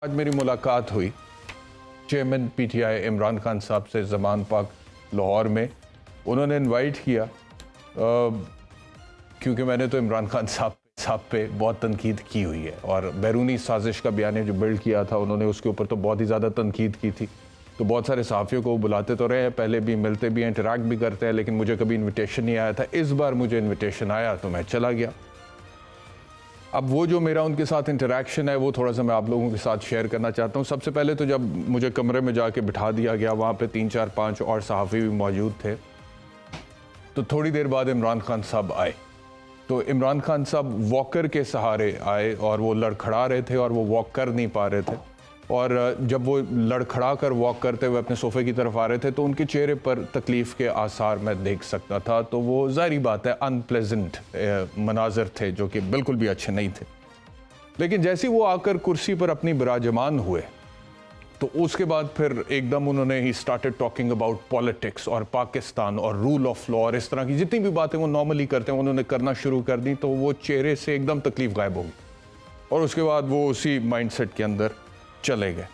आज मेरी मुलाकात हुई चेयरमैन पीटीआई इमरान खान साहब से ज़मान पाक लाहौर में। उन्होंने इनवाइट किया क्योंकि मैंने तो इमरान खान साहब पे बहुत तनकीद की हुई है और बैरूनी साजिश का बयान जो बिल्ड किया था उन्होंने उसके ऊपर तो बहुत ही ज़्यादा तनकीद की थी। तो बहुत सारे सहाफ़ियों को बुलाते तो रहे हैं, पहले भी मिलते भी हैं, इंटरैक्ट भी करते हैं, लेकिन मुझे कभी इन्विटेशन नहीं आया था। इस बार मुझे इन्विटेशन आया तो मैं चला गया। अब वो जो मेरा उनके साथ इंटरेक्शन है वो थोड़ा सा मैं आप लोगों के साथ शेयर करना चाहता हूँ। सबसे पहले तो जब मुझे कमरे में जाके बिठा दिया गया, वहाँ पे 3 4 5 और सहाफ़ी भी मौजूद थे, तो थोड़ी देर बाद इमरान खान साहब आए। तो इमरान खान साहब वॉकर के सहारे आए और वो लड़खड़ा रहे थे और वो वॉक कर नहीं पा रहे थे, और जब वो लड़खड़ा कर वॉक करते हुए अपने सोफ़े की तरफ आ रहे थे तो उनके चेहरे पर तकलीफ़ के आसार मैं देख सकता था। तो वो ज़ाहिरी बात है अनप्लेजेंट मनाज़र थे जो कि बिल्कुल भी अच्छे नहीं थे। लेकिन जैसे वो आकर कुर्सी पर अपनी बिराजमान हुए तो उसके बाद फिर एकदम उन्होंने he started talking about politics और पाकिस्तान और रूल ऑफ लॉ और इस तरह की जितनी भी बातें वो नॉर्मली करते हैं उन्होंने करना शुरू कर दी। तो वो चेहरे से एकदम तकलीफ़ गायब हो गई और उसके बाद वो उसी माइंडसेट के अंदर चले गए।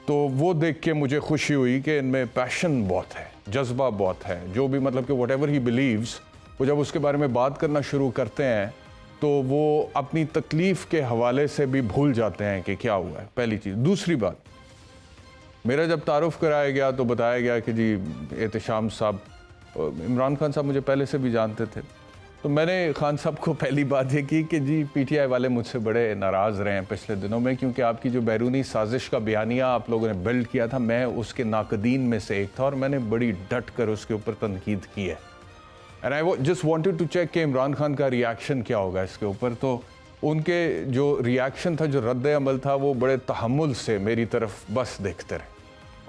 तो वो देख के मुझे खुशी हुई कि इनमें पैशन बहुत है, जज्बा बहुत है। जो भी मतलब कि वट एवर ही बिलीव्स, वो जब उसके बारे में बात करना शुरू करते हैं तो वो अपनी तकलीफ़ के हवाले से भी भूल जाते हैं कि क्या हुआ है, पहली चीज़। दूसरी बात, मेरा जब तारुफ़ कराया गया तो बताया गया कि जी एहतशाम साहब, इमरान खान साहब मुझे पहले से भी जानते थे। तो मैंने खान साहब को पहली बात ये की कि जी पीटीआई वाले मुझसे बड़े नाराज़ रहे हैं पिछले दिनों में, क्योंकि आपकी जो बैरूनी साजिश का बयानिया आप लोगों ने बिल्ड किया था, मैं उसके नाकदीन में से एक था और मैंने बड़ी डट कर उसके ऊपर तनकीद की है। And I just wanted to check कि इमरान खान का रिएक्शन क्या होगा इसके ऊपर। तो उनके जो रिएक्शन था, जो रद्द अमल था, वो बड़े तहम्मुल से मेरी तरफ बस देखते रहे।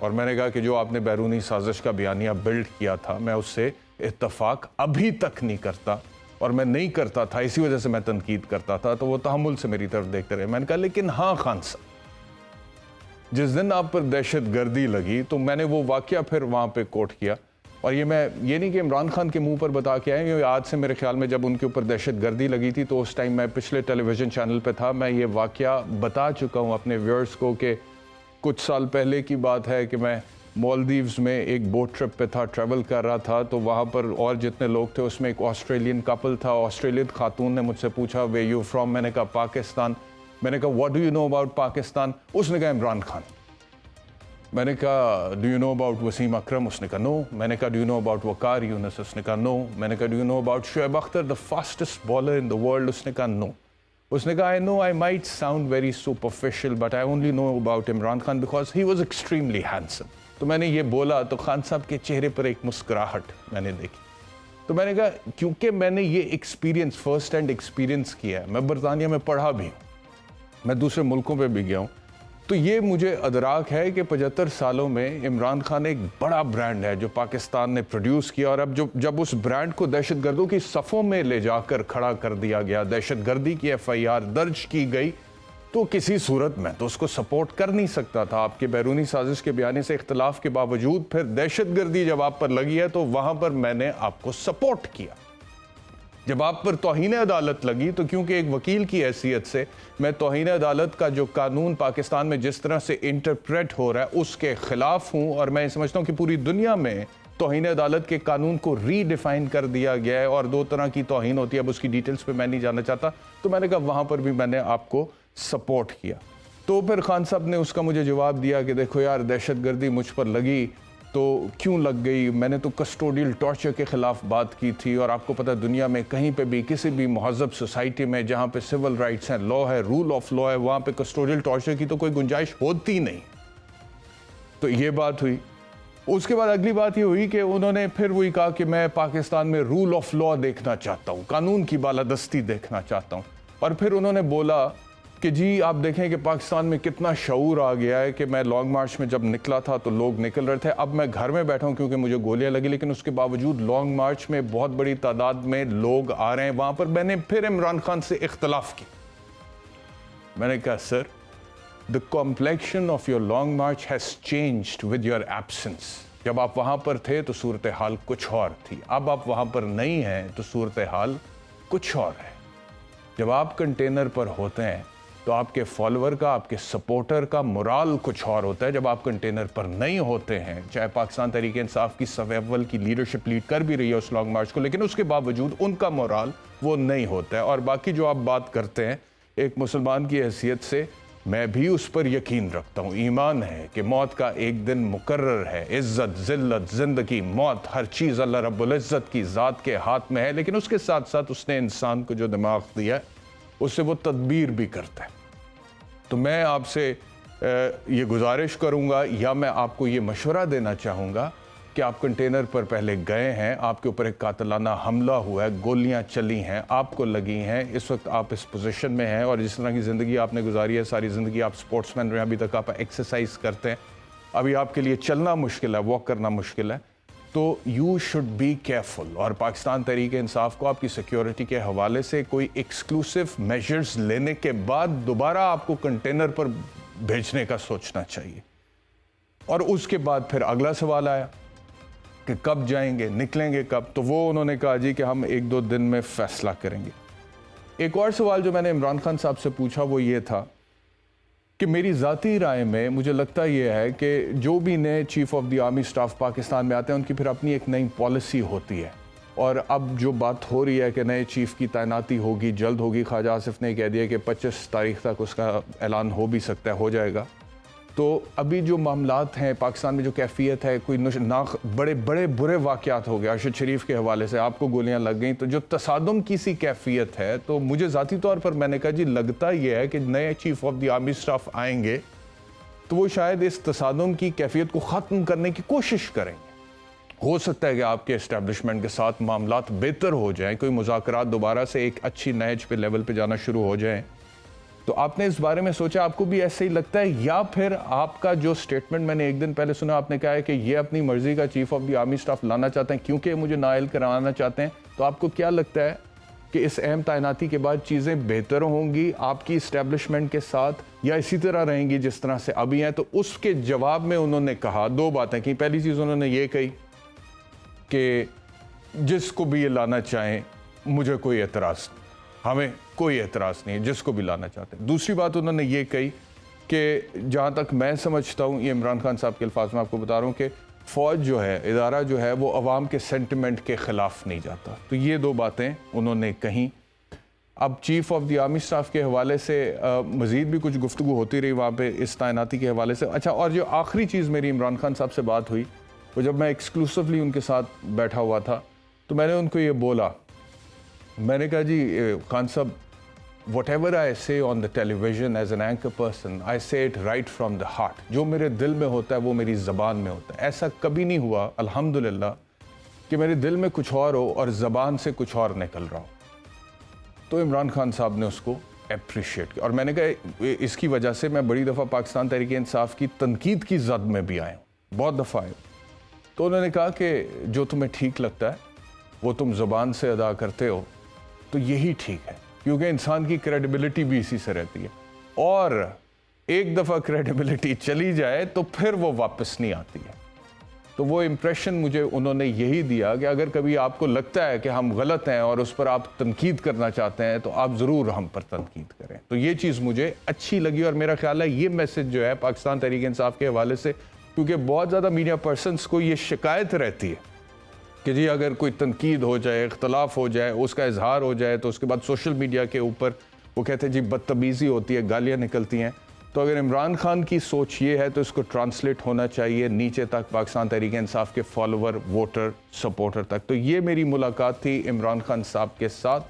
और मैंने कहा कि जो आपने बैरूनी साजिश का बयानिया बिल्ड किया था, मैं उससे इत्तफाक अभी तक नहीं करता और मैं नहीं करता था, इसी वजह से मैं तनकीद करता था। तो वो तहम्मुल से मेरी तरफ देखते रहे। मैंने कहा लेकिन हाँ खान साहब, जिस दिन आप पर दहशत गर्दी लगी तो मैंने वो वाक़या फिर वहाँ पे कोट किया। और ये नहीं कि इमरान खान के मुंह पर बता के आए, आज से मेरे ख्याल में जब उनके ऊपर दहशत गर्दी लगी थी तो उस टाइम मैं पिछले टेलीविज़न चैनल पे था, मैं ये वाक़या बता चुका हूँ अपने व्यूअर्स को कि कुछ साल पहले की बात है कि मैं मालदीव्स में एक बोट ट्रिप पे था, ट्रैवल कर रहा था। तो वहाँ पर और जितने लोग थे उसमें एक ऑस्ट्रेलियन कपल था। ऑस्ट्रेलियन खातून ने मुझसे पूछा वे यू फ्रॉम, मैंने कहा पाकिस्तान। मैंने कहा what do you know about Pakistan? उसने कहा इमरान खान। मैंने कहा do you know about Wasim Akram? उसने कहा नो। मैंने कहा do you know about Waqar Younis? उसने कहा नो। मैंने कहा do you know about Shoaib Akhtar, the fastest bowler in the world? उसने कहा नो। उसने कहा I know I might sound very superficial but I only know about Imran Khan because he was extremely handsome. तो मैंने ये बोला तो खान साहब के चेहरे पर एक मुस्कुराहट मैंने देखी। तो मैंने कहा क्योंकि मैंने ये एक्सपीरियंस फर्स्ट हैंड एक्सपीरियंस किया है, मैं बरतानिया में पढ़ा भी हूँ, मैं दूसरे मुल्कों पे भी गया हूँ, तो ये मुझे अदराक है कि 75 सालों में इमरान खान एक बड़ा ब्रांड है जो पाकिस्तान ने प्रोड्यूस किया। और अब जब उस ब्रांड को दहशतगर्दों की सफ़ों में ले जाकर खड़ा कर दिया गया, दहशतगर्दी की FIR दर्ज की गई, तो किसी सूरत में तो उसको सपोर्ट कर नहीं सकता था। आपके बैरूनी साजिश के बयानी से इख्तलाफ के बावजूद फिर दहशतगर्दी जब आप पर लगी है तो वहाँ पर मैंने आपको सपोर्ट किया। जब आप पर तौहीन अदालत लगी तो क्योंकि एक वकील की हैसियत से मैं तौहीन अदालत का जो कानून पाकिस्तान में जिस तरह से इंटरप्रेट हो रहा है उसके ख़िलाफ़ हूँ, और मैं समझता हूँ कि पूरी दुनिया में तौहीन अदालत के कानून को रीडिफ़ाइन कर दिया गया है और 2 तरह की तौहीन होती है। अब उसकी डिटेल्स पे मैं नहीं जानना चाहता। तो मैंने कहा वहाँ पर भी मैंने आपको सपोर्ट किया। तो फिर खान साहब ने उसका मुझे जवाब दिया कि देखो यार, दहशतगर्दी मुझ पर लगी तो क्यों लग गई, मैंने तो कस्टोडियल टॉर्चर के ख़िलाफ़ बात की थी। और आपको पता है दुनिया में कहीं पे भी किसी भी महज़ब सोसाइटी में जहाँ पे सिविल राइट्स हैं, लॉ है, रूल ऑफ लॉ है, वहाँ पे कस्टोडियल टॉर्चर की तो कोई गुंजाइश होती नहीं। तो ये बात हुई। उसके बाद अगली बात ये हुई कि उन्होंने फिर वही कहा कि मैं पाकिस्तान में रूल ऑफ लॉ देखना चाहता हूँ, कानून की बालादस्ती देखना चाहता हूँ। और फिर उन्होंने बोला कि जी आप देखें कि पाकिस्तान में कितना शऊर आ गया है कि मैं लॉन्ग मार्च में जब निकला था तो लोग निकल रहे थे, अब मैं घर में बैठा हूँ क्योंकि मुझे गोलियां लगी, लेकिन उसके बावजूद लॉन्ग मार्च में बहुत बड़ी तादाद में लोग आ रहे हैं। वहाँ पर मैंने फिर इमरान खान से इख्तलाफ की। मैंने कहा sir, the complexion of your long March has changed with your absence. जब आप वहाँ पर थे तो सूरत हाल कुछ और थी, अब आप वहाँ पर नहीं हैं तो सूरत हाल कुछ और है। जब आप कंटेनर पर होते हैं تو آپ کے فالوور کا، آپ کے سپورٹر کا مرال کچھ اور ہوتا ہے جب آپ کنٹینر پر نہیں ہوتے ہیں. چاہے پاکستان تحریک انصاف کی سروائیول کی لیڈرشپ لیڈ کر بھی رہی ہے اس لانگ مارچ کو، لیکن اس کے باوجود ان کا مرال وہ نہیں ہوتا ہے. اور باقی جو آپ بات کرتے ہیں ایک مسلمان کی حیثیت سے میں بھی اس پر یقین رکھتا ہوں. ایمان ہے کہ موت کا ایک دن مقرر ہے. عزت، ذلت، زندگی، موت، ہر چیز اللہ رب العزت کی ذات کے ہاتھ میں ہے، لیکن اس کے ساتھ ساتھ اس نے انسان کو جو دماغ دیا ہے اس سے وہ تدبیر بھی کرتا ہے. تو میں آپ سے یہ گزارش کروں گا یا میں آپ کو یہ مشورہ دینا چاہوں گا کہ آپ کنٹینر پر پہلے گئے ہیں، آپ کے اوپر ایک قاتلانہ حملہ ہوا ہے، گولیاں چلی ہیں، آپ کو لگی ہیں، اس وقت آپ اس پوزیشن میں ہیں اور جس طرح کی زندگی آپ نے گزاری ہے، ساری زندگی آپ سپورٹس مین رہے ہیں، ابھی تک آپ ایکسرسائز کرتے ہیں، ابھی آپ کے لیے چلنا مشکل ہے، واک کرنا مشکل ہے، تو یو شوڈ بی کیئرفل. اور پاکستان تحریک انصاف کو آپ کی سیکیورٹی کے حوالے سے کوئی ایکسکلوسیو میجرز لینے کے بعد دوبارہ آپ کو کنٹینر پر بھیجنے کا سوچنا چاہیے. اور اس کے بعد پھر اگلا سوال آیا کہ کب جائیں گے، نکلیں گے کب؟ تو وہ انہوں نے کہا جی کہ ہم 1-2 دن میں فیصلہ کریں گے. ایک اور سوال جو میں نے عمران خان صاحب سے پوچھا وہ یہ تھا کہ میری ذاتی رائے میں مجھے لگتا یہ ہے کہ جو بھی نئے chief of the army staff Pakistan میں آتے ہیں ان کی پھر اپنی ایک نئی پالیسی ہوتی ہے. اور اب جو بات ہو رہی ہے کہ نئے چیف کی تعیناتی ہوگی، جلد ہوگی، خواجہ آصف نے کہہ دیا کہ 25 تاریخ تک اس کا اعلان ہو بھی سکتا ہے، ہو جائے گا. تو ابھی جو معاملات ہیں پاکستان میں، جو کیفیت ہے، کوئی بڑے بڑے برے واقعات ہو گئے ارشد شریف کے حوالے سے، آپ کو گولیاں لگ گئیں، تو جو تصادم کی سی کیفیت ہے، تو مجھے ذاتی طور پر میں نے کہا جی لگتا یہ ہے کہ نئے chief of the army staff آئیں گے تو وہ شاید اس تصادم کی کیفیت کو ختم کرنے کی کوشش کریں گے. ہو سکتا ہے کہ آپ کے اسٹیبلشمنٹ کے ساتھ معاملات بہتر ہو جائیں، کوئی مذاکرات دوبارہ سے ایک اچھی نہج پہ لیول پہ جانا شروع ہو جائیں. تو آپ نے اس بارے میں سوچا، آپ کو بھی ایسے ہی لگتا ہے؟ یا پھر آپ کا جو سٹیٹمنٹ میں نے ایک دن پہلے سنا، آپ نے کہا ہے کہ یہ اپنی مرضی کا chief of the army staff لانا چاہتے ہیں کیونکہ مجھے نائل کرانا چاہتے ہیں، تو آپ کو کیا لگتا ہے کہ اس اہم تعیناتی کے بعد چیزیں بہتر ہوں گی آپ کی اسٹیبلشمنٹ کے ساتھ یا اسی طرح رہیں گی جس طرح سے ابھی ہیں؟ تو اس کے جواب میں انہوں نے کہا 2 باتیں کی. پہلی چیز انہوں نے یہ کہی کہ جس کو بھی یہ لانا چاہیں مجھے کوئی اعتراض نہیں، ہمیں کوئی اعتراض نہیں ہے جس کو بھی لانا چاہتے ہیں. دوسری بات انہوں نے یہ کہی کہ جہاں تک میں سمجھتا ہوں، یہ عمران خان صاحب کے الفاظ میں آپ کو بتا رہا ہوں، کہ فوج جو ہے، ادارہ جو ہے، وہ عوام کے سینٹیمنٹ کے خلاف نہیں جاتا. تو یہ 2 باتیں انہوں نے کہیں. اب chief of the army staff کے حوالے سے مزید بھی کچھ گفتگو ہوتی رہی وہاں پہ اس تعیناتی کے حوالے سے. اچھا، اور جو آخری چیز میری عمران خان صاحب سے بات ہوئی، وہ جب میں ایکسکلوسیولی ان کے ساتھ بیٹھا ہوا تھا تو میں نے ان کو یہ بولا، میں نے کہا جی خان صاحب، whatever I say on the television as an anchor person, I say it right from the heart. جو میرے دل میں ہوتا ہے وہ میری زبان میں ہوتا ہے. ایسا کبھی نہیں ہوا الحمدللہ کہ میرے دل میں کچھ اور ہو اور زبان سے کچھ اور نکل رہا ہو. تو عمران خان صاحب نے اس کو اپریشیٹ کیا، اور میں نے کہا اس کی وجہ سے میں بڑی دفعہ پاکستان تحریک انصاف کی تنقید کی زد میں بھی آیا ہوں، بہت دفعہ آیا ہوں. تو انہوں نے کہا کہ جو تمہیں ٹھیک لگتا ہے وہ تم زبان سے ادا کرتے ہو تو یہی ٹھیک ہے، کیونکہ انسان کی کریڈیبلٹی بھی اسی سے رہتی ہے، اور ایک دفعہ کریڈیبلٹی چلی جائے تو پھر وہ واپس نہیں آتی ہے. تو وہ امپریشن مجھے انہوں نے یہی دیا کہ اگر کبھی آپ کو لگتا ہے کہ ہم غلط ہیں اور اس پر آپ تنقید کرنا چاہتے ہیں تو آپ ضرور ہم پر تنقید کریں. تو یہ چیز مجھے اچھی لگی، اور میرا خیال ہے یہ میسج جو ہے پاکستان تحریک انصاف کے حوالے سے، کیونکہ بہت زیادہ میڈیا پرسنس کو یہ شکایت رہتی ہے کہ جی اگر کوئی تنقید ہو جائے، اختلاف ہو جائے، اس کا اظہار ہو جائے تو اس کے بعد سوشل میڈیا کے اوپر وہ کہتے ہیں جی بدتمیزی ہوتی ہے، گالیاں نکلتی ہیں. تو اگر عمران خان کی سوچ یہ ہے تو اس کو ٹرانسلیٹ ہونا چاہیے نیچے تک، پاکستان تحریک انصاف کے فالوور، ووٹر، سپورٹر تک. تو یہ میری ملاقات تھی عمران خان صاحب کے ساتھ.